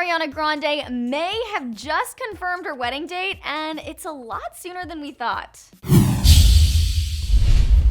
Ariana Grande may have just confirmed her wedding date, and it's a lot sooner than we thought.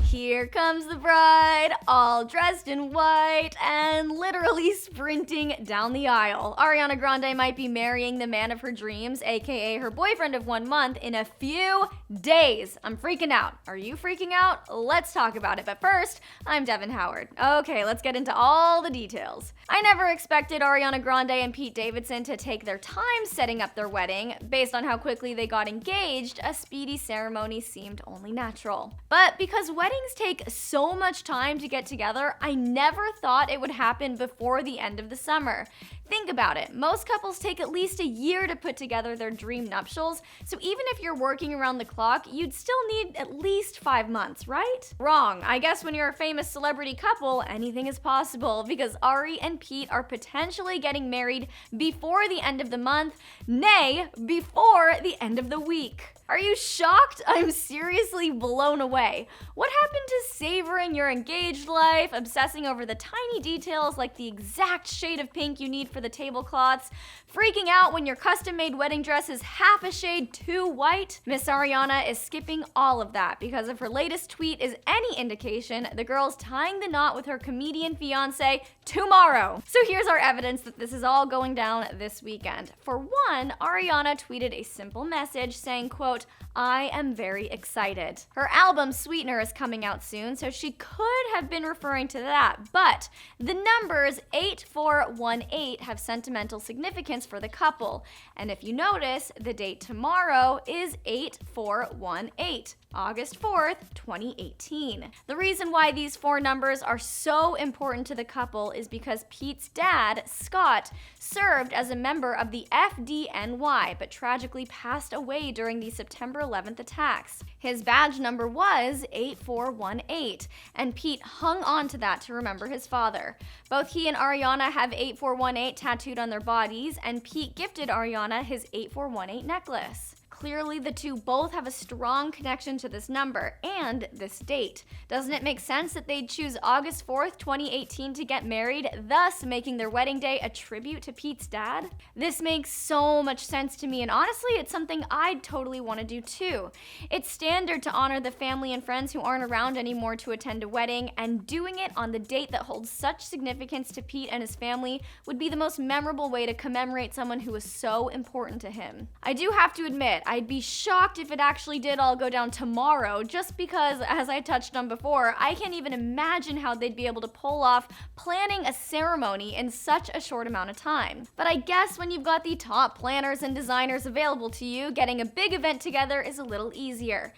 Here comes the bride, all dressed in white and literally sprinting down the aisle. Ariana Grande might be marrying the man of her dreams, aka her boyfriend of 1 month, in a few days. I'm freaking out. Are you freaking out? Let's talk about it. But first, I'm Devin Howard. Okay, let's get into all the details. I never expected Ariana Grande and Pete Davidson to take their time setting up their wedding. Based on how quickly they got engaged, a speedy ceremony seemed only natural. But because weddings take so much time to get together, I never thought it would happen before the end of the summer. Think about it. Most couples take at least a year to put together their dream nuptials, so even if you're working around the clock, you'd still need at least 5 months, right? Wrong. I guess when you're a famous celebrity couple, anything is possible, because Ari and Pete are potentially getting married before the end of the month, nay, before the end of the week. Are you shocked? I'm seriously blown away. What happened to savoring your engaged life, obsessing over the tiny details like the exact shade of pink you need for the tablecloths, freaking out when your custom-made wedding dress is half a shade too white? Miss Ariana is skipping all of that because if her latest tweet is any indication, the girl's tying the knot with her comedian fiance tomorrow. So here's our evidence that this is all going down this weekend. For one, Ariana tweeted a simple message saying, quote, "I am very excited." Her album Sweetener is coming out soon, so she could have been referring to that, but the numbers 8418 have sentimental significance for the couple. And if you notice, the date tomorrow is 8418. August 4th, 2018. The reason why these 4 numbers are so important to the couple is because Pete's dad, Scott, served as a member of the FDNY, but tragically passed away during the September 11th attacks. His badge number was 8418, and Pete hung on to that to remember his father. Both he and Ariana have 8418 tattooed on their bodies, and Pete gifted Ariana his 8418 necklace. Clearly, the two both have a strong connection to this number and this date. Doesn't it make sense that they'd choose August 4th, 2018 to get married, thus making their wedding day a tribute to Pete's dad? This makes so much sense to me, and honestly, it's something I'd totally want to do too. It's standard to honor the family and friends who aren't around anymore to attend a wedding, and doing it on the date that holds such significance to Pete and his family would be the most memorable way to commemorate someone who was so important to him. I do have to admit, I'd be shocked if it actually did all go down tomorrow, just because, as I touched on before, I can't even imagine how they'd be able to pull off planning a ceremony in such a short amount of time. But I guess when you've got the top planners and designers available to you, getting a big event together is a little easier.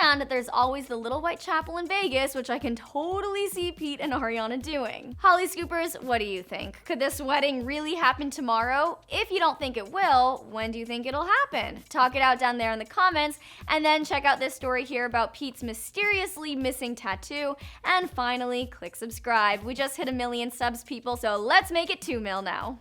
And there's always the Little White Chapel in Vegas, which I can totally see Pete and Ariana doing. Hollyscoopers, what do you think? Could this wedding really happen tomorrow? If you don't think it will, when do you think it'll happen? Talk it out down there in the comments, and then check out this story here about Pete's mysteriously missing tattoo, and finally, click subscribe. We just hit 1 million subs, people, so let's make it 2 mil now.